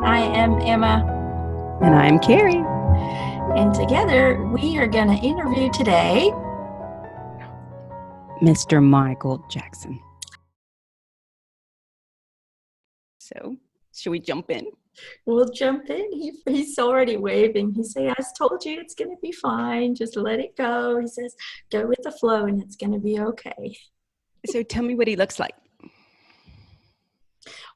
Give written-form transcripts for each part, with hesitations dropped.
I am Emma, And I'm Carrie. and together we are going to interview today Mr. Michael Jackson. So, should we jump in? We'll jump in. He's already waving. He says, I told you it's going to be fine. Just let it go. He says, go with the flow and it's going to be okay. So tell me what he looks like.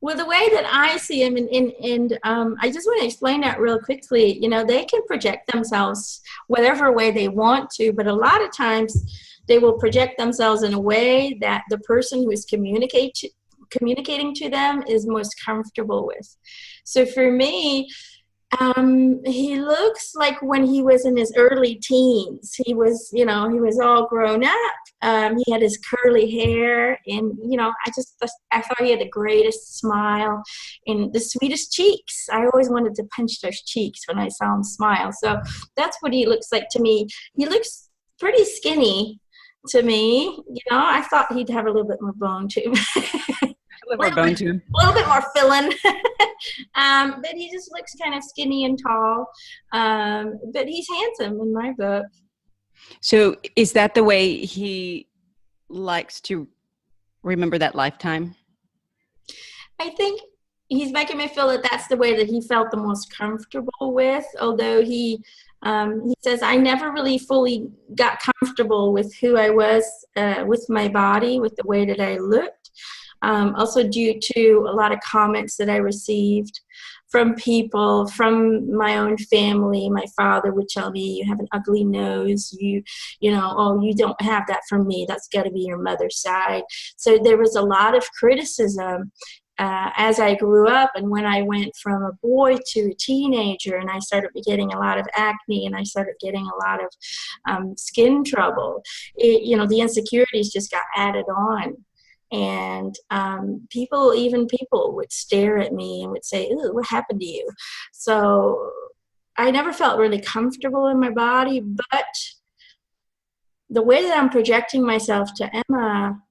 Well, the way that I see him, and I just want to explain that real quickly. You know, they can project themselves whatever way they want to, but a lot of times they will project themselves in a way that the person who is communicating to them is most comfortable with. So for me, he looks like when he was in his early teens. He was, he was all grown up. He had his curly hair, and I thought he had the greatest smile and the sweetest cheeks. I always wanted to punch those cheeks when I saw him smile. So that's what he looks like to me. He looks pretty skinny to me. I thought he'd have a little bit more bone to him. A little bit more filling. But he just looks kind of skinny and tall. But he's handsome in my book. So is that the way he likes to remember that lifetime? I think he's making me feel that that's the way that he felt the most comfortable with, although he says, I never really fully got comfortable with who I was, with my body, with the way that I looked. Also due to a lot of comments that I received from people, from my own family. My father would tell me, you have an ugly nose, you don't have that from me, that's got to be your mother's side. So there was a lot of criticism as I grew up, and when I went from a boy to a teenager, and I started getting a lot of acne, and I started getting a lot of skin trouble, the insecurities just got added on. And people would stare at me and would say, ooh, what happened to you? So I never felt really comfortable in my body, but the way that I'm projecting myself to Emma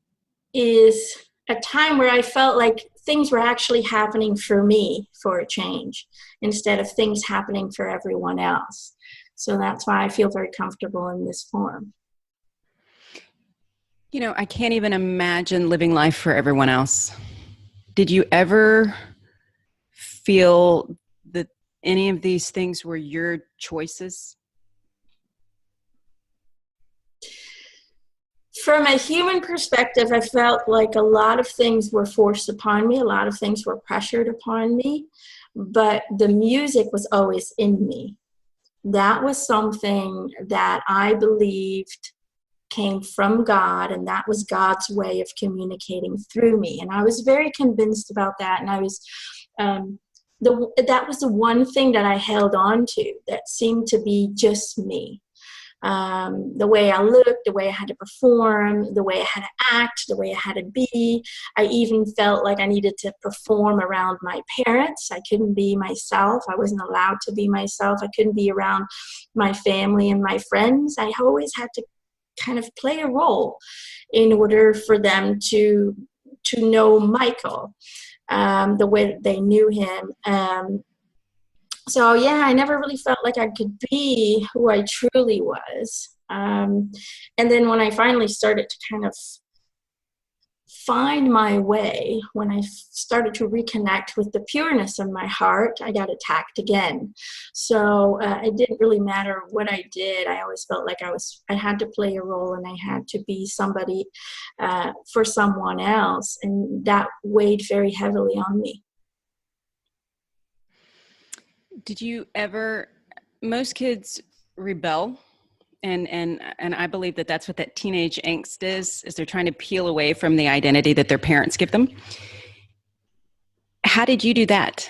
is a time where I felt like things were actually happening for me for a change instead of things happening for everyone else. So that's why I feel very comfortable in this form. I can't even imagine living life for everyone else. Did you ever feel that any of these things were your choices? From a human perspective, I felt like a lot of things were forced upon me. A lot of things were pressured upon me, but the music was always in me. That was something that I believed came from God, and that was God's way of communicating through me. And I was very convinced about that. And I was, that was the one thing that I held on to that seemed to be just me. The way I looked, the way I had to perform, the way I had to act, the way I had to be. I even felt like I needed to perform around my parents. I couldn't be myself. I wasn't allowed to be myself. I couldn't be around my family and my friends. I always had to kind of play a role in order for them to know Michael the way that they knew him. So yeah, I never really felt like I could be who I truly was. And then when I finally started to kind of find my way, when I started to reconnect with the pureness of my heart, I got attacked again. So it didn't really matter what I did. I always felt like I had to play a role, and I had to be somebody for someone else, and that weighed very heavily on me. Did you ever? Most kids rebel. And I believe that that's what that teenage angst is they're trying to peel away from the identity that their parents give them. How did you do that?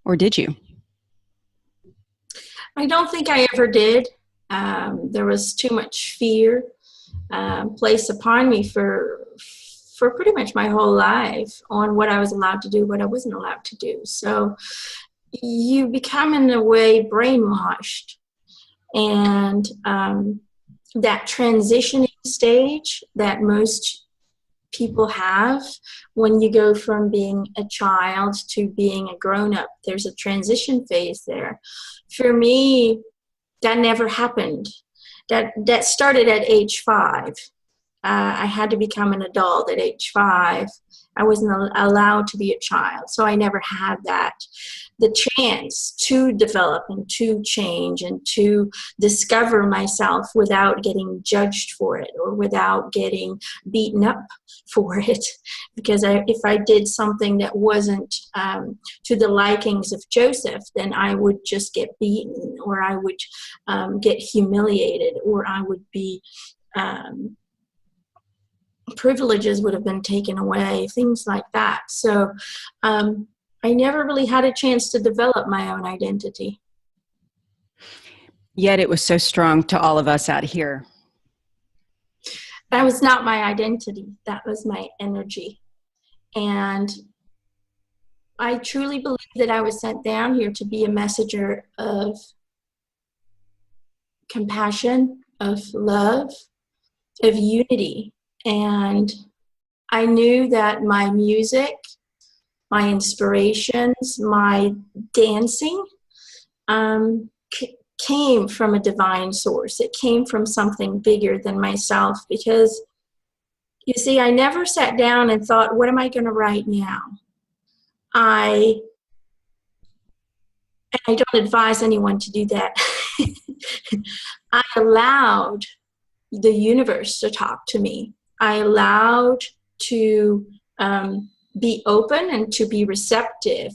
Or did you? I don't think I ever did. There was too much fear placed upon me for pretty much my whole life on what I was allowed to do, what I wasn't allowed to do. So you become in a way brainwashed. And that transitioning stage that most people have when you go from being a child to being a grown-up. There's a transition phase there. For me, that never happened. That started at age 5. I had to become an adult at age 5. I wasn't allowed to be a child, so I never had that. The chance to develop and to change and to discover myself without getting judged for it or without getting beaten up for it. Because if I did something that wasn't to the likings of Joseph, then I would just get beaten, or I would get humiliated, or I would be privileges would have been taken away, things like that. So I never really had a chance to develop my own identity. Yet it was so strong to all of us out here. That was not my identity. That was my energy. And I truly believe that I was sent down here to be a messenger of compassion, of love, of unity. And I knew that my music, my inspirations, my dancing came from a divine source. It came from something bigger than myself, because, you see, I never sat down and thought, what am I going to write now? I don't advise anyone to do that. I allowed the universe to talk to me. I allowed to be open and to be receptive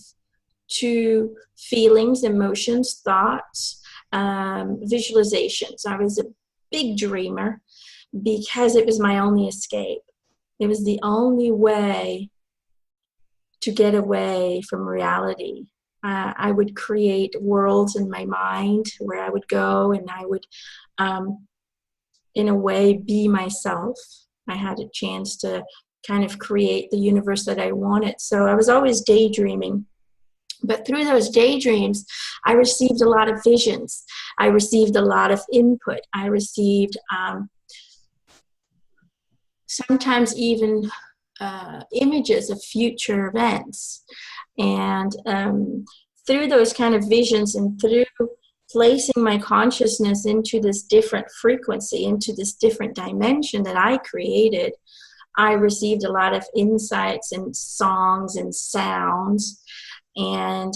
to feelings, emotions, thoughts, visualizations. I was a big dreamer because it was my only escape. It was the only way to get away from reality. I would create worlds in my mind where I would go, and I would, in a way, be myself. I had a chance to kind of create the universe that I wanted. So I was always daydreaming. But through those daydreams, I received a lot of visions. I received a lot of input. I received sometimes even images of future events. And through those kind of visions and through placing my consciousness into this different frequency, into this different dimension that I created, I received a lot of insights and songs and sounds. And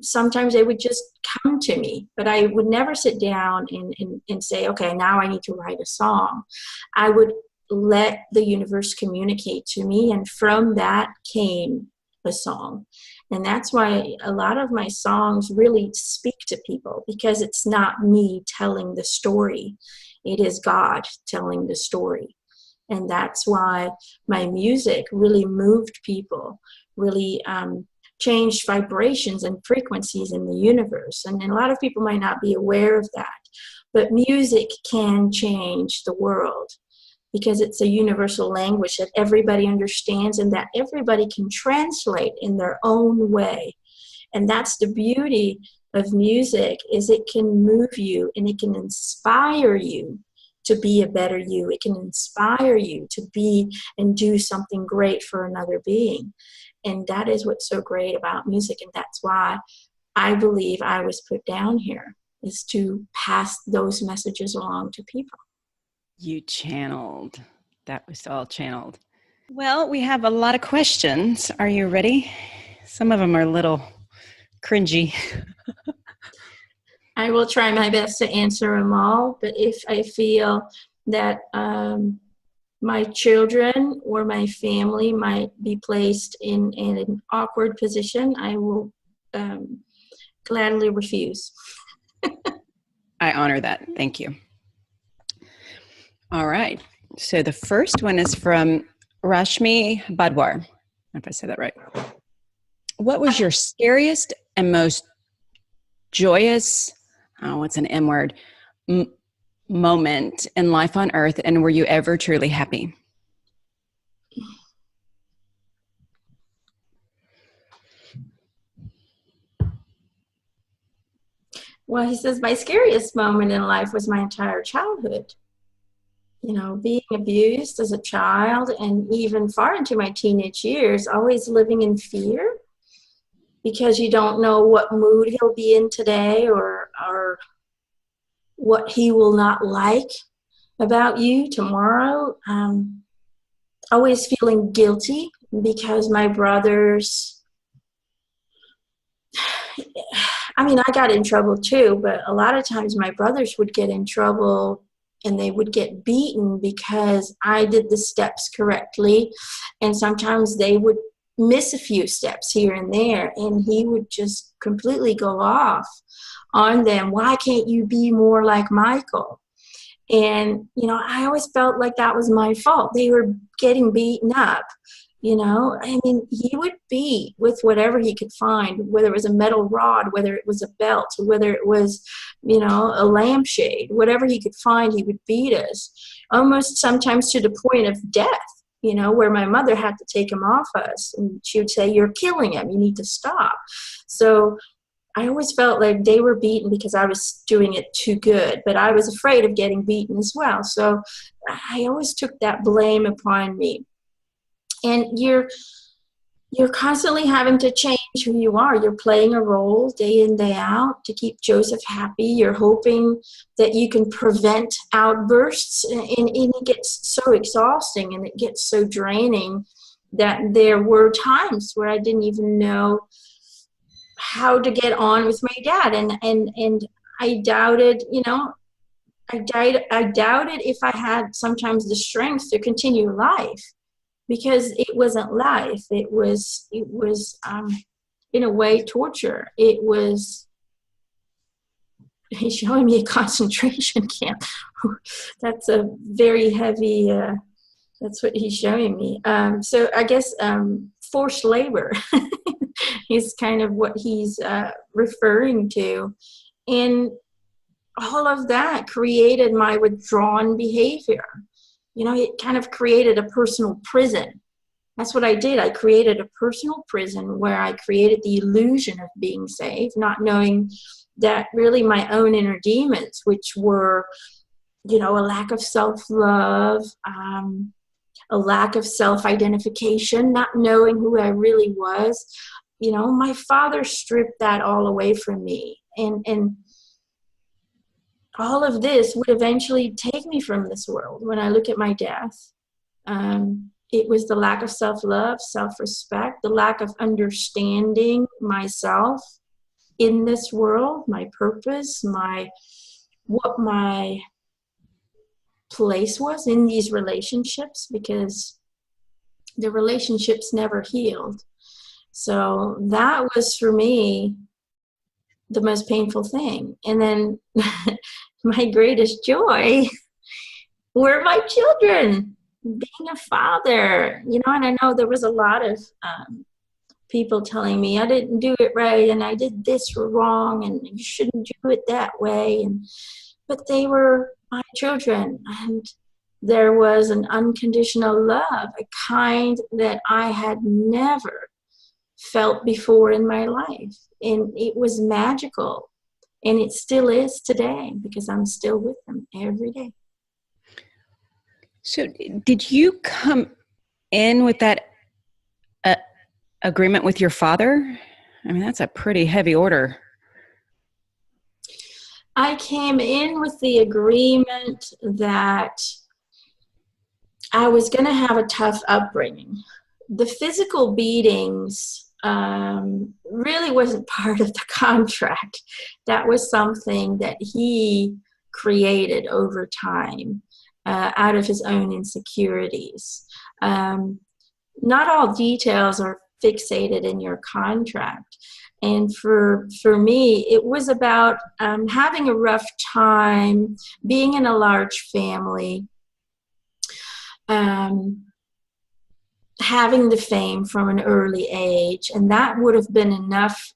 sometimes they would just come to me, but I would never sit down and say, okay, now I need to write a song. I would let the universe communicate to me, and from that came a song. And that's why a lot of my songs really speak to people, because it's not me telling the story. It is God telling the story. And that's why my music really moved people, really changed vibrations and frequencies in the universe. And a lot of people might not be aware of that. But music can change the world, because it's a universal language that everybody understands and that everybody can translate in their own way. And that's the beauty of music, is it can move you and it can inspire you to be a better you. It can inspire you to be and do something great for another being. And that is what's so great about music. And that's why I believe I was put down here, is to pass those messages along to people. You channeled. That was all channeled. Well, we have a lot of questions. Are you ready? Some of them are a little cringy. I will try my best to answer them all, but if I feel that my children or my family might be placed in an awkward position, I will gladly refuse. I honor that. Thank you. All right. So the first one is from Rashmi Badwar, if I say that right. What was your scariest and most joyous, what's an M word, moment in life on earth, and were you ever truly happy? Well, he says, my scariest moment in life was my entire childhood. being abused as a child and even far into my teenage years, always living in fear because you don't know what mood he'll be in today or what he will not like about you tomorrow. Always feeling guilty because my brothers, I got in trouble too, but a lot of times my brothers would get in trouble and they would get beaten because I did the steps correctly. And sometimes they would miss a few steps here and there, and he would just completely go off on them. Why can't you be more like Michael? And, I always felt like that was my fault. They were getting beaten up. He would beat with whatever he could find, whether it was a metal rod, whether it was a belt, whether it was, a lampshade, whatever he could find, he would beat us, almost sometimes to the point of death, where my mother had to take him off us. And she would say, "You're killing him. You need to stop." So I always felt like they were beaten because I was doing it too good, but I was afraid of getting beaten as well. So I always took that blame upon me. And you're constantly having to change who you are. You're playing a role day in, day out to keep Joseph happy. You're hoping that you can prevent outbursts, and it gets so exhausting and it gets so draining that there were times where I didn't even know how to get on with my dad. And I doubted, I doubted if I had sometimes the strength to continue life. Because it wasn't life. It was in a way torture. It was, he's showing me a concentration camp. That's a very heavy, that's what he's showing me. So I guess forced labor is kind of what he's referring to. And all of that created my withdrawn behavior. It kind of created a personal prison. That's what I did. I created a personal prison where I created the illusion of being safe, not knowing that really my own inner demons, which were, a lack of self-love, a lack of self-identification, not knowing who I really was. My father stripped that all away from me. And all of this would eventually take me from this world. When I look at my death, it was the lack of self-love, self-respect, the lack of understanding myself in this world, my purpose, what my place was in these relationships, because the relationships never healed. So that was for me the most painful thing. And then my greatest joy were my children, being a father, and I know there was a lot of people telling me I didn't do it right and I did this wrong and you shouldn't do it that way. But they were my children, and there was an unconditional love, a kind that I had never felt before in my life. And it was magical. And it still is today because I'm still with them every day. So did you come in with that agreement with your father? That's a pretty heavy order. I came in with the agreement that I was going to have a tough upbringing. The physical beatings really wasn't part of the contract. That was something that he created over time out of his own insecurities. Not all details are fixated in your contract. And for me, it was about having a rough time, being in a large family, having the fame from an early age, and that would have been enough,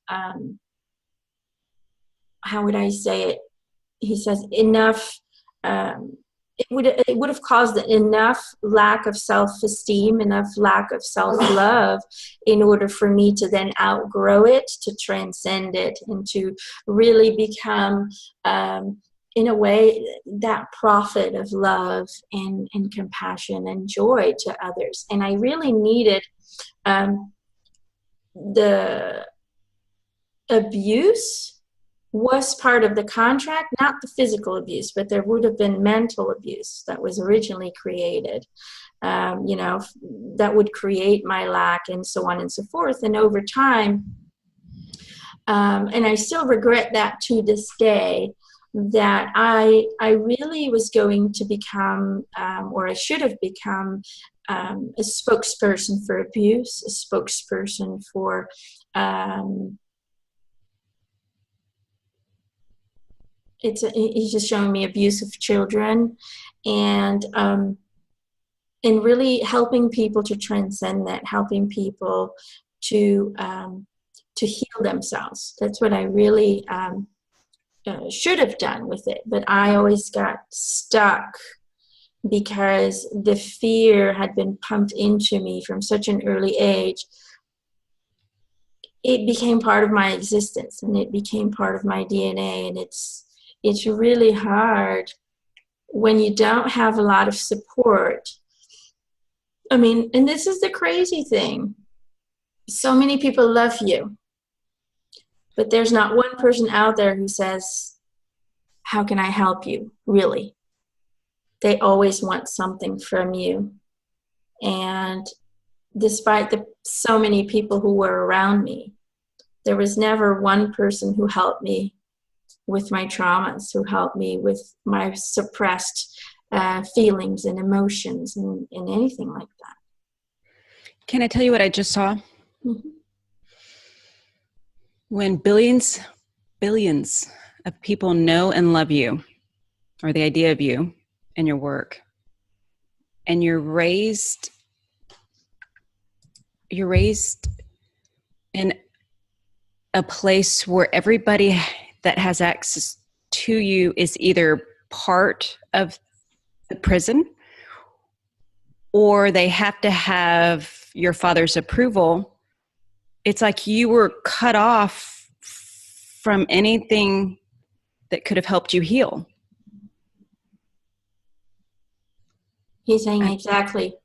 how would I say it? He says enough, it would have caused enough lack of self-esteem, enough lack of self-love in order for me to then outgrow it, to transcend it, and to really become in a way, that prophet of love and compassion and joy to others. And I really needed the abuse was part of the contract, not the physical abuse, but there would have been mental abuse that was originally created, that would create my lack and so on and so forth. And over time, and I still regret that to this day, that I really was going to become, or I should have become, a spokesperson for abuse, a spokesperson for he's just showing me abuse of children, and really helping people to transcend that, helping people to heal themselves. That's what I really should have done with it, but I always got stuck because the fear had been pumped into me from such an early age. It became part of my existence, and it became part of my DNA, and it's really hard when you don't have a lot of support. I mean, and this is the crazy thing. So many people love you, but there's not one person out there who says, how can I help you, really? They always want something from you. And despite so many people who were around me, there was never one person who helped me with my traumas, who helped me with my suppressed feelings and emotions and anything like that. Can I tell you what I just saw? Mm-hmm. When billions of people know and love you, or the idea of you and your work, and you're raised in a place where everybody that has access to you is either part of the prison, or they have to have your father's approval. It's like you were cut off from anything that could have helped you heal. He's saying exactly.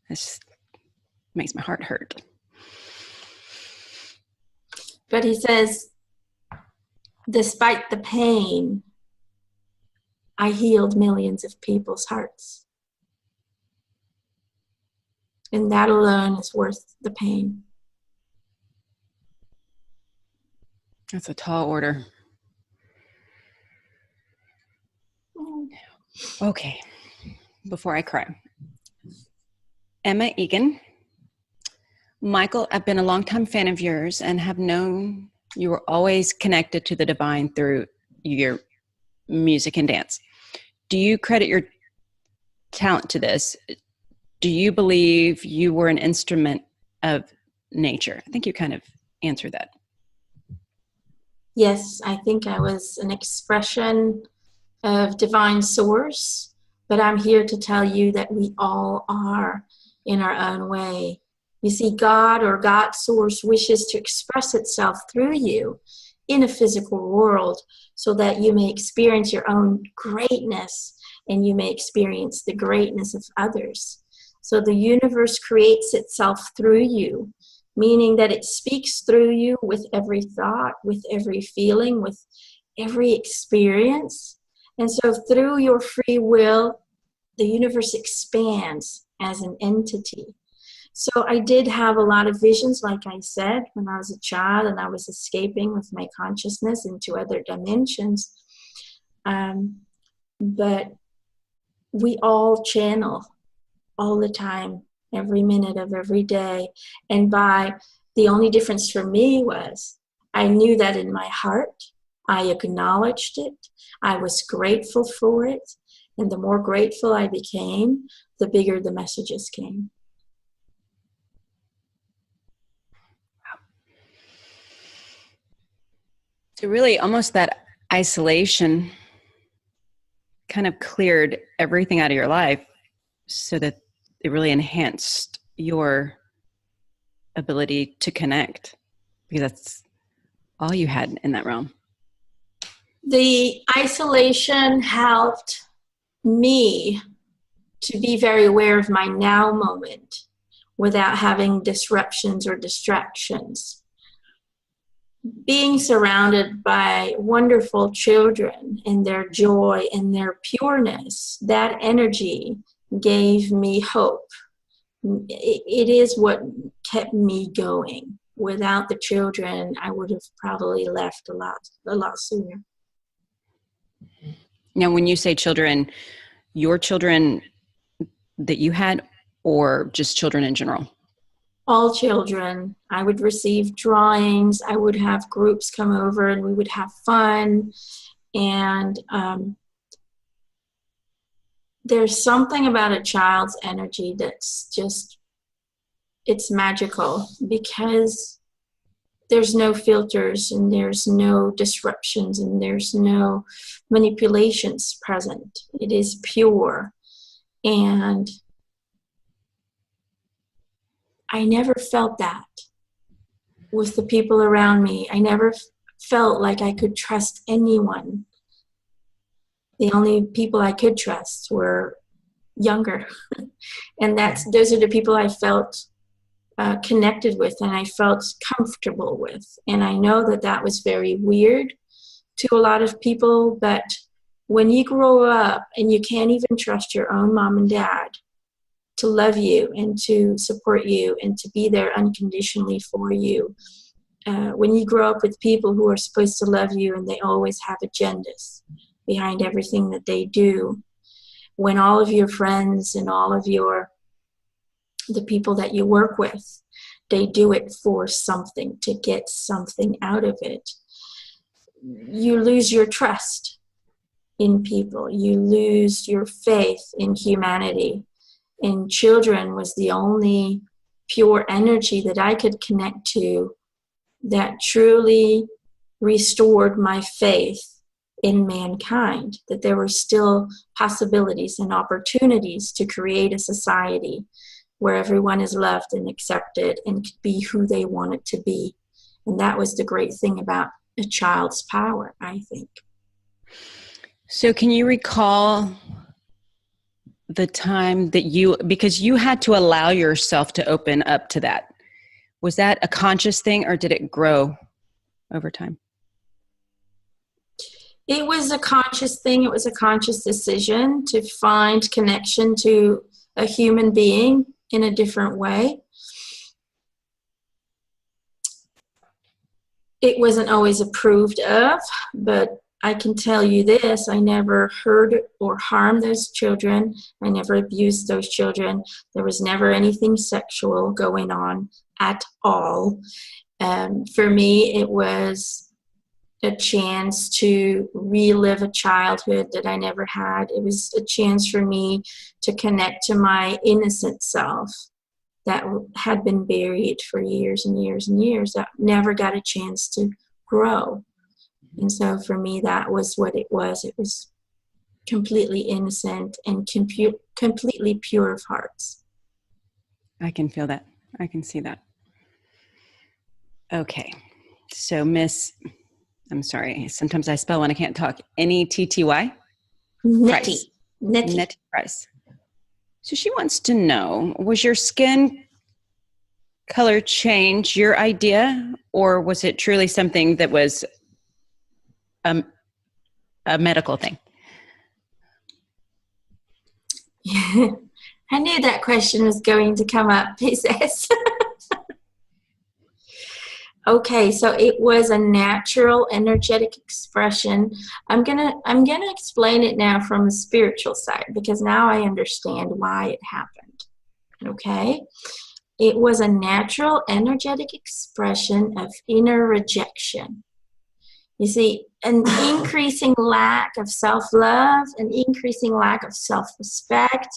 This makes my heart hurt. But he says, despite the pain, I healed millions of people's hearts. And that alone is worth the pain. That's a tall order. Okay, before I cry. Emma Egan. Michael, I've been a longtime fan of yours and have known you were always connected to the divine through your music and dance. Do you credit your talent to this? Do you believe you were an instrument of nature? I think you kind of answered that. Yes, I think I was an expression of divine source, but I'm here to tell you that we all are in our own way. You see, God or God source wishes to express itself through you in a physical world so that you may experience your own greatness and you may experience the greatness of others. So the universe creates itself through you, meaning that it speaks through you with every thought, with every feeling, with every experience. And so through your free will, the universe expands as an entity. So I did have a lot of visions, like I said, when I was a child and I was escaping with my consciousness into other dimensions. But we all channel all the time, every minute of every day. And the only difference for me was I knew that in my heart, I acknowledged it, I was grateful for it. And the more grateful I became, the bigger the messages came. So really almost that isolation kind of cleared everything out of your life so that it really enhanced your ability to connect, because that's all you had in that realm. The isolation helped me to be very aware of my now moment without having disruptions or distractions. Being surrounded by wonderful children and their joy and their pureness, that energy gave me hope. It is what kept me going. Without the children, I would have probably left a lot sooner. Now, when you say children, your children that you had, or just children in general? All children. I would receive drawings. I would have groups come over and we would have fun. And there's something about a child's energy that's just, it's magical, because there's no filters and there's no disruptions and there's no manipulations present. It is pure. And I never felt that with the people around me. I never felt like I could trust anyone. The only people I could trust were younger. And those are the people I felt connected with and I felt comfortable with. And I know that was very weird to a lot of people, but when you grow up and you can't even trust your own mom and dad to love you and to support you and to be there unconditionally for you, when you grow up with people who are supposed to love you and they always have agendas behind everything that they do, when all of your friends and all of the people that you work with, they do it for something, to get something out of it, you lose your trust in people. You lose your faith in humanity. And children was the only pure energy that I could connect to that truly restored my faith in mankind, that there were still possibilities and opportunities to create a society where everyone is loved and accepted and could be who they wanted to be. And that was the great thing about a child's power, I think. So can you recall the time that because you had to allow yourself to open up to that, was that a conscious thing or did it grow over time? It was a conscious thing. It was a conscious decision to find connection to a human being in a different way. It wasn't always approved of, but I can tell you this, I never hurt or harmed those children. I never abused those children. There was never anything sexual going on at all. For me, it was a chance to relive a childhood that I never had. It was a chance for me to connect to my innocent self that had been buried for years and years and years, that never got a chance to grow. And so for me, that was what it was. It was completely innocent and completely pure of hearts. I can feel that. I can see that. Okay. So I'm sorry, sometimes I spell when I can't talk. N-E-T-T-Y? Nettie. Nettie Price. So she wants to know, was your skin color change your idea, or was it truly something that was a medical thing? I knew that question was going to come up, he says. Okay, so it was a natural energetic expression. I'm gonna explain it now from the spiritual side, because now I understand why it happened. Okay? It was a natural energetic expression of inner rejection. You see, an increasing lack of self-love, an increasing lack of self-respect,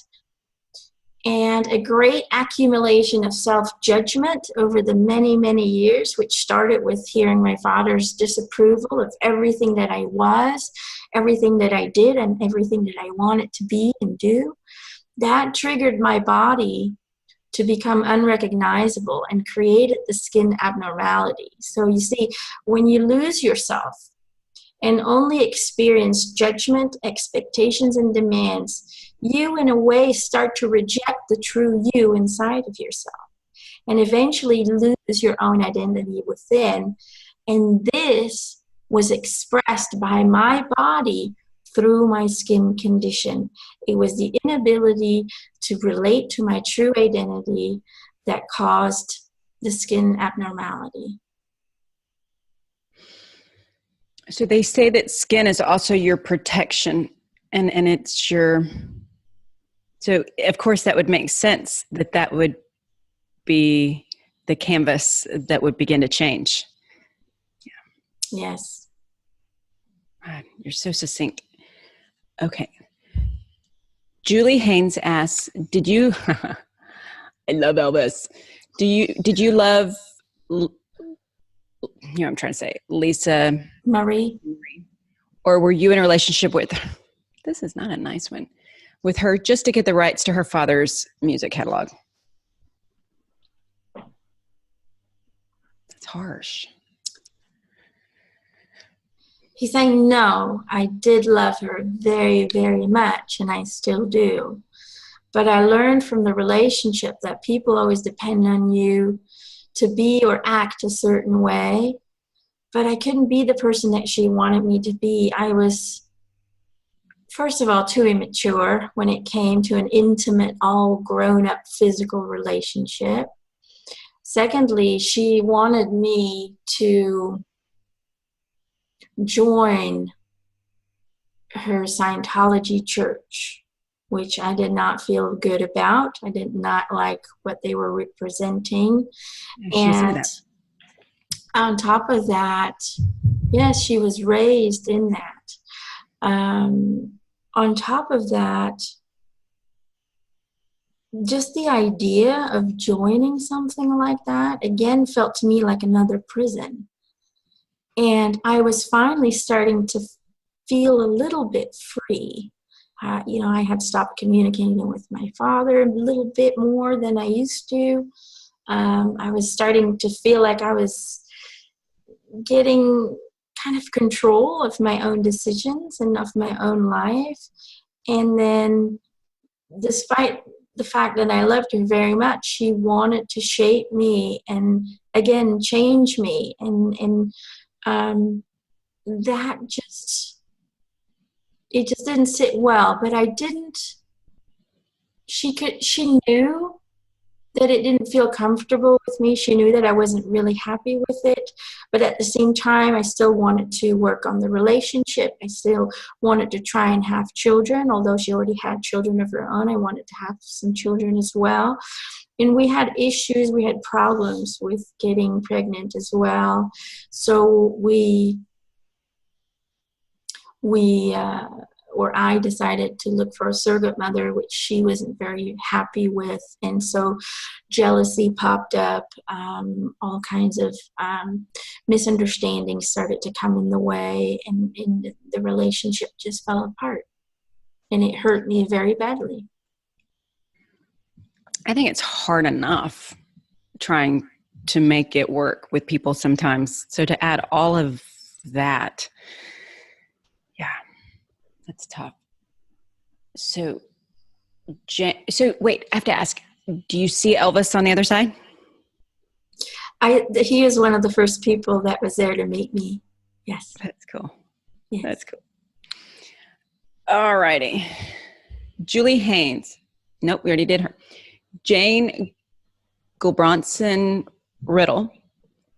and a great accumulation of self-judgment over the many, many years, which started with hearing my father's disapproval of everything that I was, everything that I did, and everything that I wanted to be and do. That triggered my body to become unrecognizable and created the skin abnormality. So you see, when you lose yourself and only experience judgment, expectations, and demands, you in a way start to reject the true you inside of yourself and eventually lose your own identity within. And this was expressed by my body through my skin condition. It was the inability to relate to my true identity that caused the skin abnormality. So they say that skin is also your protection, and it's your, so of course that would make sense that would be the canvas that would begin to change. Yeah. Yes. God, you're so succinct. Okay. Julie Haynes asks, did you, I love Elvis. Did you love, I'm trying to say, Lisa Marie? Or were you in a relationship with, this is not a nice one, with her just to get the rights to her father's music catalog? That's harsh. He's saying, no, I did love her very, very much, and I still do. But I learned from the relationship that people always depend on you to be or act a certain way. But I couldn't be the person that she wanted me to be. I was, first of all, too immature when it came to an intimate, all grown-up physical relationship. Secondly, she wanted me to join her Scientology church, which I did not feel good about. I did not like what they were representing. And on top of that, yes, she was raised in that. On top of that, just the idea of joining something like that, again, felt to me like another prison. And I was finally starting to feel a little bit free. I had stopped communicating with my father a little bit more than I used to. I was starting to feel like I was getting kind of control of my own decisions and of my own life. And then, despite the fact that I loved her very much, she wanted to shape me and, again, change me. And that just, it just didn't sit well. But I didn't, she knew that it didn't feel comfortable with me. She knew that I wasn't really happy with it. But at the same time, I still wanted to work on the relationship. I still wanted to try and have children. Although she already had children of her own, I wanted to have some children as well. And we had issues, we had problems with getting pregnant as well. So I decided to look for a surrogate mother, which she wasn't very happy with. And so jealousy popped up, all kinds of misunderstandings started to come in the way, and the relationship just fell apart. And it hurt me very badly. I think it's hard enough trying to make it work with people sometimes. So to add all of that, yeah, that's tough. So wait, I have to ask, do you see Elvis on the other side? He is one of the first people that was there to meet me. Yes. That's cool. Yes. That's cool. All righty. Julie Haynes. Nope, we already did her. Jane Gulbranson Riddle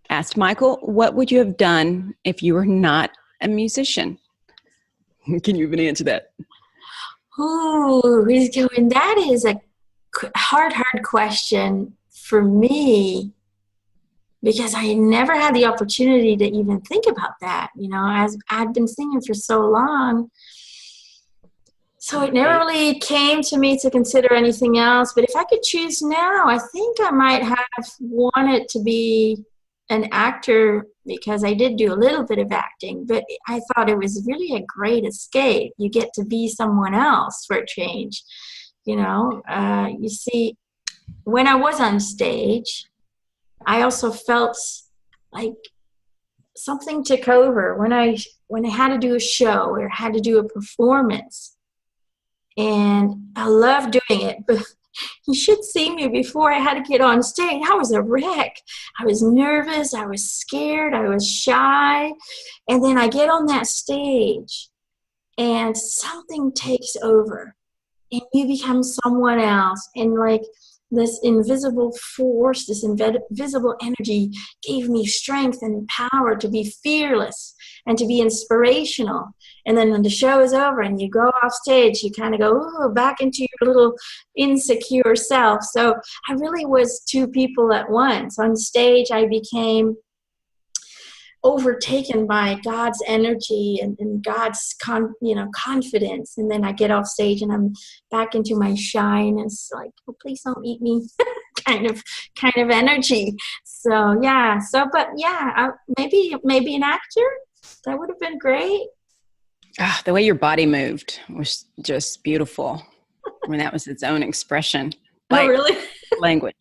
asked, Michael, what would you have done if you were not a musician? Can you even answer that? Ooh, he's going, that is a hard question for me, because I never had the opportunity to even think about that. As I've been singing for so long. So it never really came to me to consider anything else. But if I could choose now, I think I might have wanted to be an actor, because I did do a little bit of acting, but I thought it was really a great escape. You get to be someone else for a change. You see, when I was on stage, I also felt like something took over when I had to do a show or had to do a performance. And I love doing it, but you should see me before I had to get on stage. I was a wreck. I was nervous. I was scared. I was shy. And then I get on that stage and something takes over and you become someone else. And like this invisible force, this invisible energy gave me strength and power to be fearless and to be inspirational. And then when the show is over and you go off stage, you kind of go, oh, back into your little insecure self. So I really was two people at once. On stage, I became overtaken by God's energy and God's confidence. And then I get off stage and I'm back into my shyness, like, oh, please don't eat me kind of energy. So yeah. Maybe an actor, that would have been great. The way your body moved was just beautiful. I mean, that was its own expression. Oh, really? Language.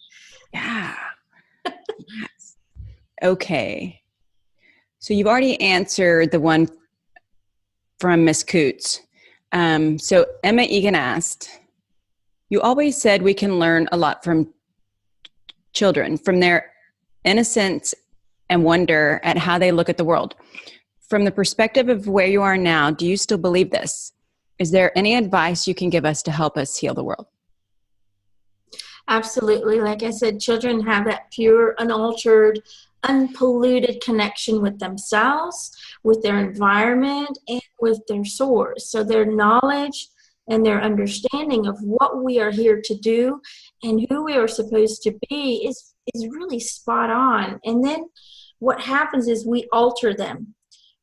Yeah. Yes. Okay. So you've already answered the one from Miss Coots. So Emma Egan asked, you always said we can learn a lot from children, from their innocence and wonder at how they look at the world. From the perspective of where you are now, do you still believe this? Is there any advice you can give us to help us heal the world? Absolutely. Like I said, children have that pure, unaltered, unpolluted connection with themselves, with their environment, and with their source. So their knowledge and their understanding of what we are here to do and who we are supposed to be is really spot on. And then what happens is we alter them.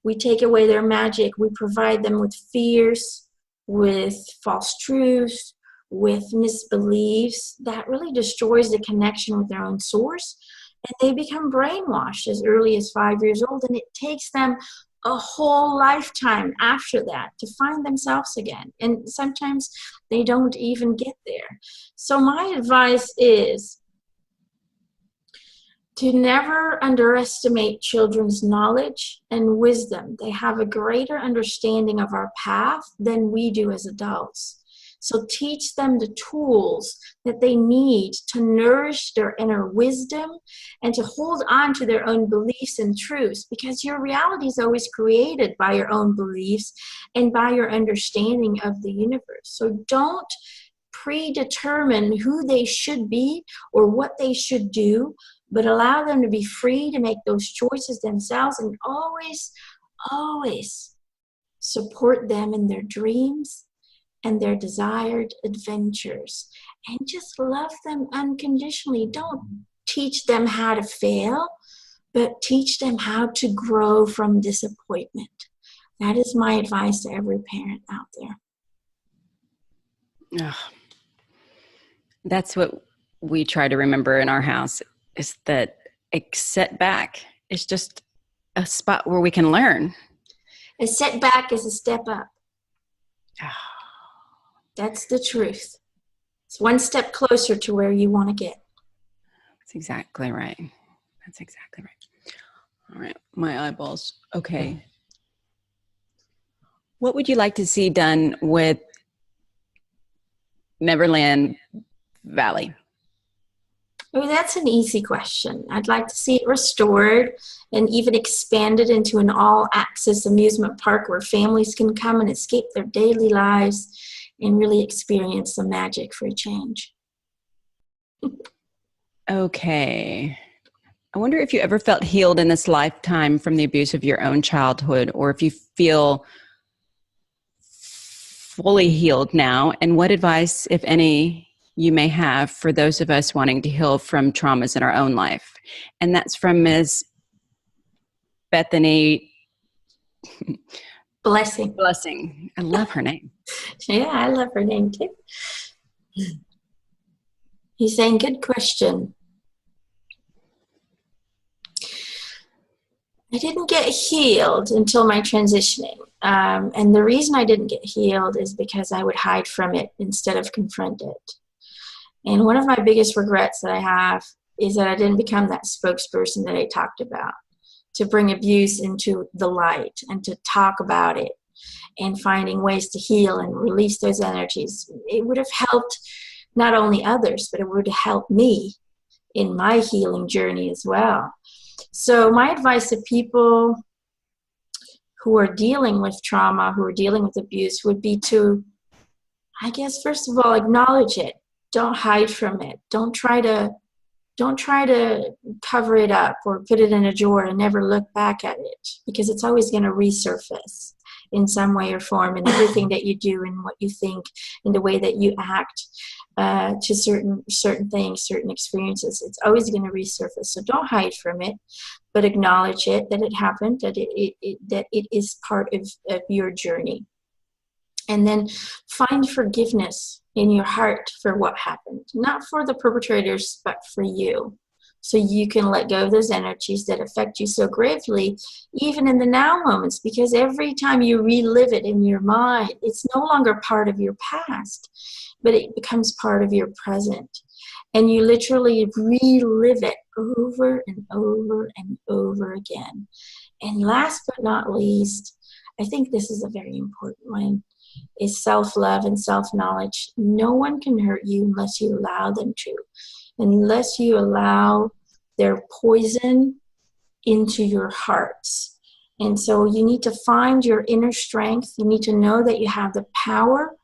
We take away their magic. We provide them with fears, with false truths, with misbeliefs that really destroys the connection with their own source. And they become brainwashed as early as 5 years old. And it takes them a whole lifetime after that to find themselves again. And sometimes they don't even get there. So my advice is to never underestimate children's knowledge and wisdom. They have a greater understanding of our path than we do as adults. So teach them the tools that they need to nourish their inner wisdom and to hold on to their own beliefs and truths, because your reality is always created by your own beliefs and by your understanding of the universe. So don't predetermine who they should be or what they should do, but allow them to be free to make those choices themselves, and always support them in their dreams and their desired adventures, and just love them unconditionally. Don't teach them how to fail, but teach them how to grow from disappointment. That is my advice to every parent out there. Oh, that's what we try to remember in our house, is that a setback is just a spot where we can learn. A setback is a step up. Oh. That's the truth. It's one step closer to where you want to get. That's exactly right. That's exactly right. All right, my eyeballs. Okay. What would you like to see done with Neverland Valley? Oh, that's an easy question. I'd like to see it restored and even expanded into an all-access amusement park where families can come and escape their daily lives and really experience the magic for a change. Okay. I wonder if you ever felt healed in this lifetime from the abuse of your own childhood, or if you feel fully healed now, and what advice, if any, you may have for those of us wanting to heal from traumas in our own life. And that's from Ms. Bethany Blessing. I love her name. Yeah, I love her name too. He's saying, good question. I didn't get healed until my transitioning. And the reason I didn't get healed is because I would hide from it instead of confront it. And one of my biggest regrets that I have is that I didn't become that spokesperson that I talked about. to bring abuse into the light and to talk about it and finding ways to heal and release those energies. It would have helped not only others, but it would have helped me in my healing journey as well. So my advice to people who are dealing with trauma, who are dealing with abuse, would be to, I guess, first of all, acknowledge it. Don't hide from it. Don't try to cover it up or put it in a drawer and never look back at it, because it's always going to resurface in some way or form in everything that you do and what you think, in the way that you act to certain things, certain experiences. It's always going to resurface. So don't hide from it, but acknowledge it, that it happened, that it is part of your journey. And then find forgiveness in your heart for what happened, not for the perpetrators, but for you. So you can let go of those energies that affect you so gravely, even in the now moments, because every time you relive it in your mind, it's no longer part of your past, but it becomes part of your present. And you literally relive it over and over and over again. And last but not least, I think this is a very important one, is self-love and self-knowledge. No one can hurt you unless you allow them to, unless you allow their poison into your hearts. And so you need to find your inner strength. You need to know that you have the power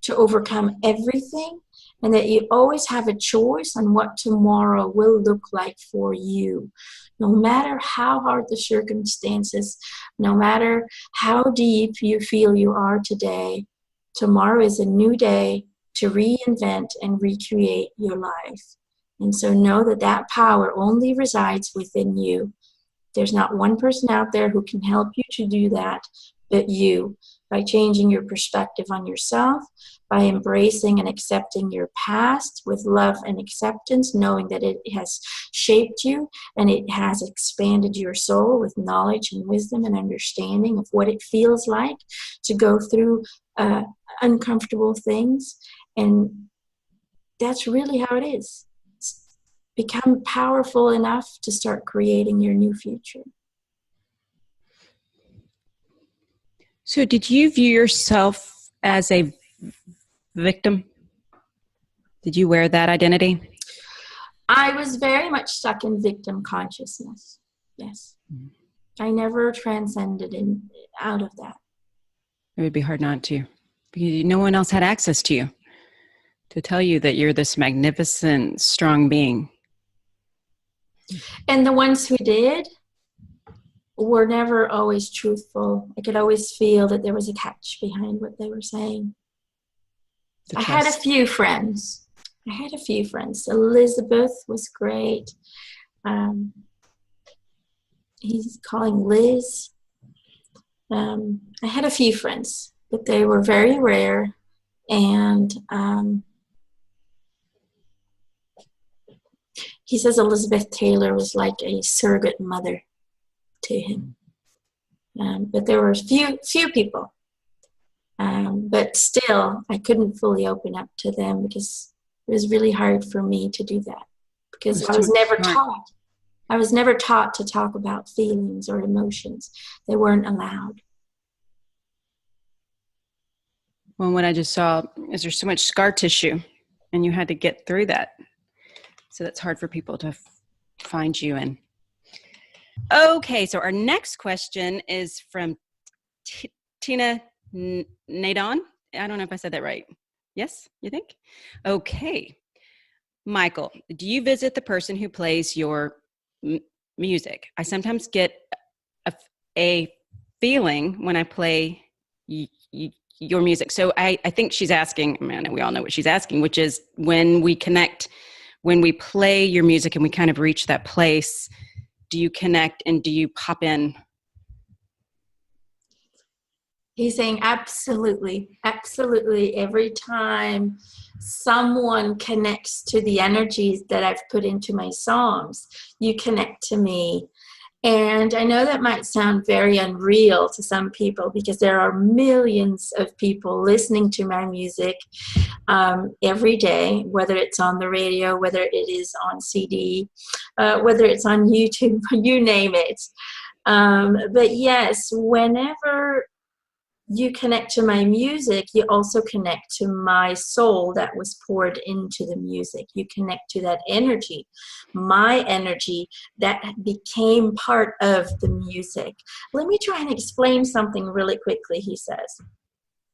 to overcome everything, and that you always have a choice on what tomorrow will look like for you. No matter how hard the circumstances, no matter how deep you feel you are today, tomorrow is a new day to reinvent and recreate your life. And so know that that power only resides within you. There's not one person out there who can help you to do that but you, by changing your perspective on yourself, by embracing and accepting your past with love and acceptance, knowing that it has shaped you and it has expanded your soul with knowledge and wisdom and understanding of what it feels like to go through uncomfortable things. And that's really how it is. Become powerful enough to start creating your new future. So did you view yourself as a victim? Did you wear that identity? I was very much stuck in victim consciousness. Yes. I never transcended out of that. It would be hard not to, because no one else had access to you to tell you that you're this magnificent, strong being. And the ones who did were never always truthful. I could always feel that there was a catch behind what they were saying. I had a few friends. Elizabeth was great. He's calling Liz. I had a few friends, but they were very rare. And he says Elizabeth Taylor was like a surrogate mother to him. But there were few people. But still, I couldn't fully open up to them because it was really hard for me to do that, because I was never taught. I was never taught to talk about feelings or emotions. They weren't allowed. Well, what I just saw is there's so much scar tissue, and you had to get through that. So that's hard for people to find you in. Okay, so our next question is from Tina Nadon. I don't know if I said that right. Yes, you think? Okay. Michael, do you visit the person who plays your music? I sometimes get a feeling when I play your music. So I think she's asking, I mean, we all know what she's asking, which is when we connect, when we play your music and we kind of reach that place, do you connect and do you pop in? He's saying absolutely, absolutely. Every time someone connects to the energies that I've put into my songs, you connect to me. And I know that might sound very unreal to some people, because there are millions of people listening to my music every day, whether it's on the radio, whether it is on CD, whether it's on YouTube, you name it. But yes, whenever you connect to my music, you also connect to my soul that was poured into the music. You connect to that energy, my energy that became part of the music. Let me try and explain something really quickly, he says.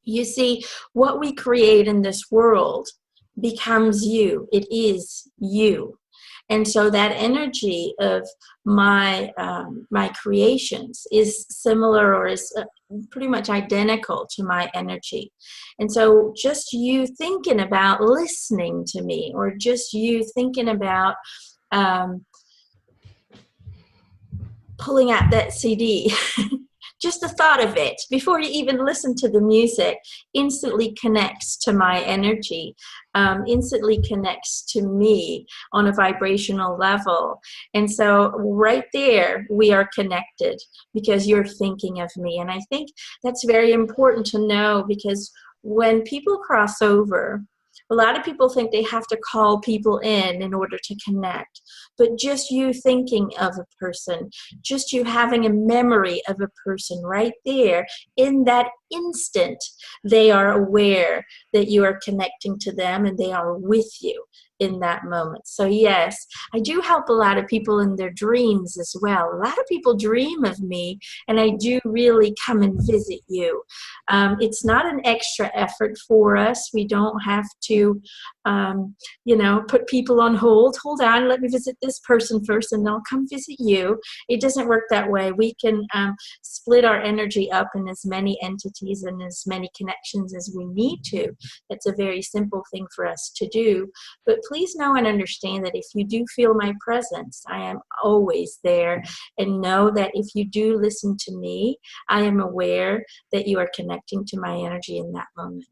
You see, what we create in this world becomes you. It is you. And so that energy of my creations is similar, or is pretty much identical to my energy. And so just you thinking about listening to me, or just you thinking about pulling out that CD, just the thought of it before you even listen to the music instantly connects to my energy, instantly connects to me on a vibrational level. And so right there, we are connected because you're thinking of me. And I think that's very important to know, because when people cross over, a lot of people think they have to call people in order to connect. But just you thinking of a person, just you having a memory of a person right there, in that instant, they are aware that you are connecting to them and they are with you in that moment. So yes, I do help a lot of people in their dreams as well. A lot of people dream of me, and I do really come and visit you. It's not an extra effort for us. We don't have to, put people on hold. Hold on, let me visit this person first, and they'll come visit you. It doesn't work that way. We can split our energy up in as many entities and as many connections as we need to. It's a very simple thing for us to do. But please know and understand that if you do feel my presence, I am always there. And know that if you do listen to me, I am aware that you are connecting to my energy in that moment.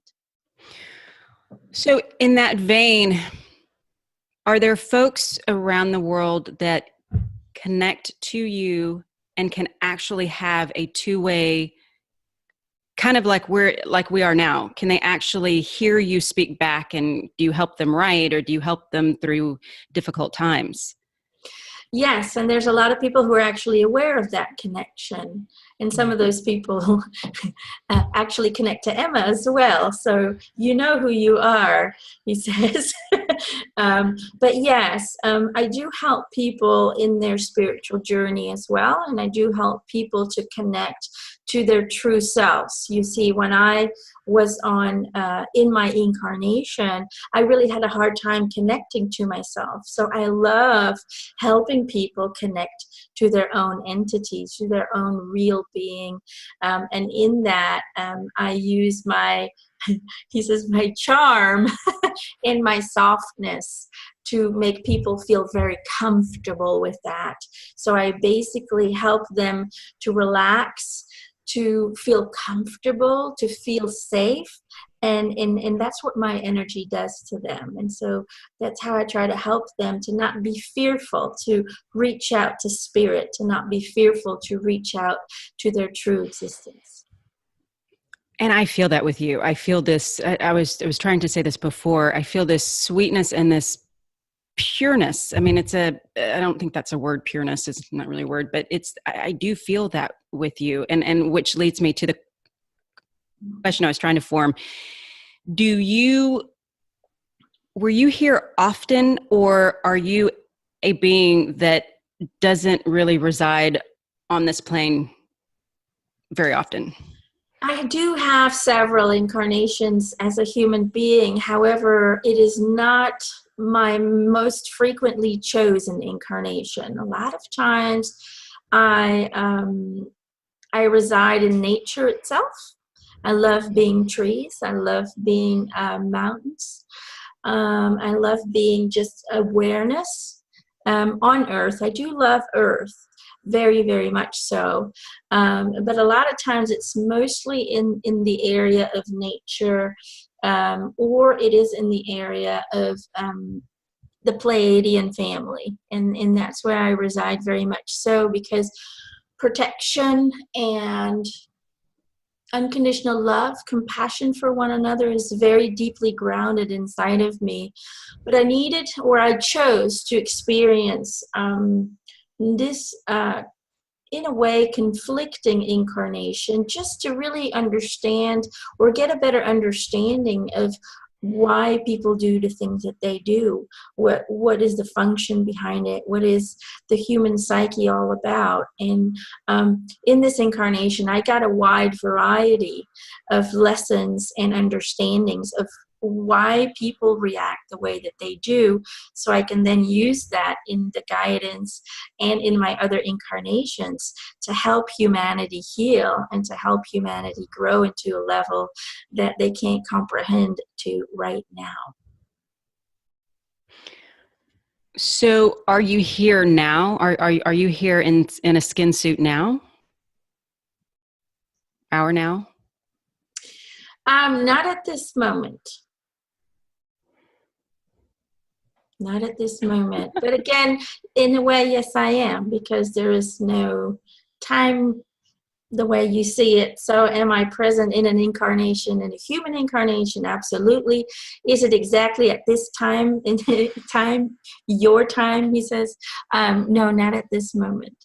So in that vein, are there folks around the world that connect to you and can actually have a two-way, kind of like we are now? Can they actually hear you speak back, and do you help them write, or do you help them through difficult times? Yes, and there's a lot of people who are actually aware of that connection. And some of those people actually connect to Emma as well. So you know who you are, he says. But yes, I do help people in their spiritual journey as well. And I do help people to connect to their true selves. You see, when I was in my incarnation, I really had a hard time connecting to myself. So I love helping people connect to their own entities, to their own real being. And in that, I use he says, my charm and my softness to make people feel very comfortable with that. So I basically help them to relax, to feel comfortable, to feel safe. And that's what my energy does to them. And so that's how I try to help them to not be fearful, to reach out to spirit, to not be fearful, to reach out to their true existence. And I feel that with you. I feel this, I was trying to say this before. I feel this sweetness and this pureness. I mean, I don't think that's a word. Pureness is not really a word, but I do feel that with you. And which leads me to the question I was trying to form. Were you here often, or are you a being that doesn't really reside on this plane very often? I do have several incarnations as a human being. However, it is not my most frequently chosen incarnation. A lot of times I reside in nature itself. I love being trees. I love being mountains. I love being just awareness on earth. I do love earth. Very, very much so. But a lot of times it's mostly in the area of nature, or it is in the area of the Pleiadian family. And that's where I reside very much so, because protection and unconditional love, compassion for one another is very deeply grounded inside of me. But I chose to experience this in a way, conflicting incarnation, just to really understand or get a better understanding of why people do the things that they do. What is the function behind it? What is the human psyche all about? And in this incarnation, I got a wide variety of lessons and understandings of why people react the way that they do, so I can then use that in the guidance and in my other incarnations to help humanity heal and to help humanity grow into a level that they can't comprehend to right now. So are you here now? Are you here in a skin suit now? Our now? Not at this moment. Not at this moment. But again, in a way, yes, I am, because there is no time the way you see it. So am I present in an incarnation, in a human incarnation? Absolutely. Is it exactly at this time, your time, he says? No, not at this moment.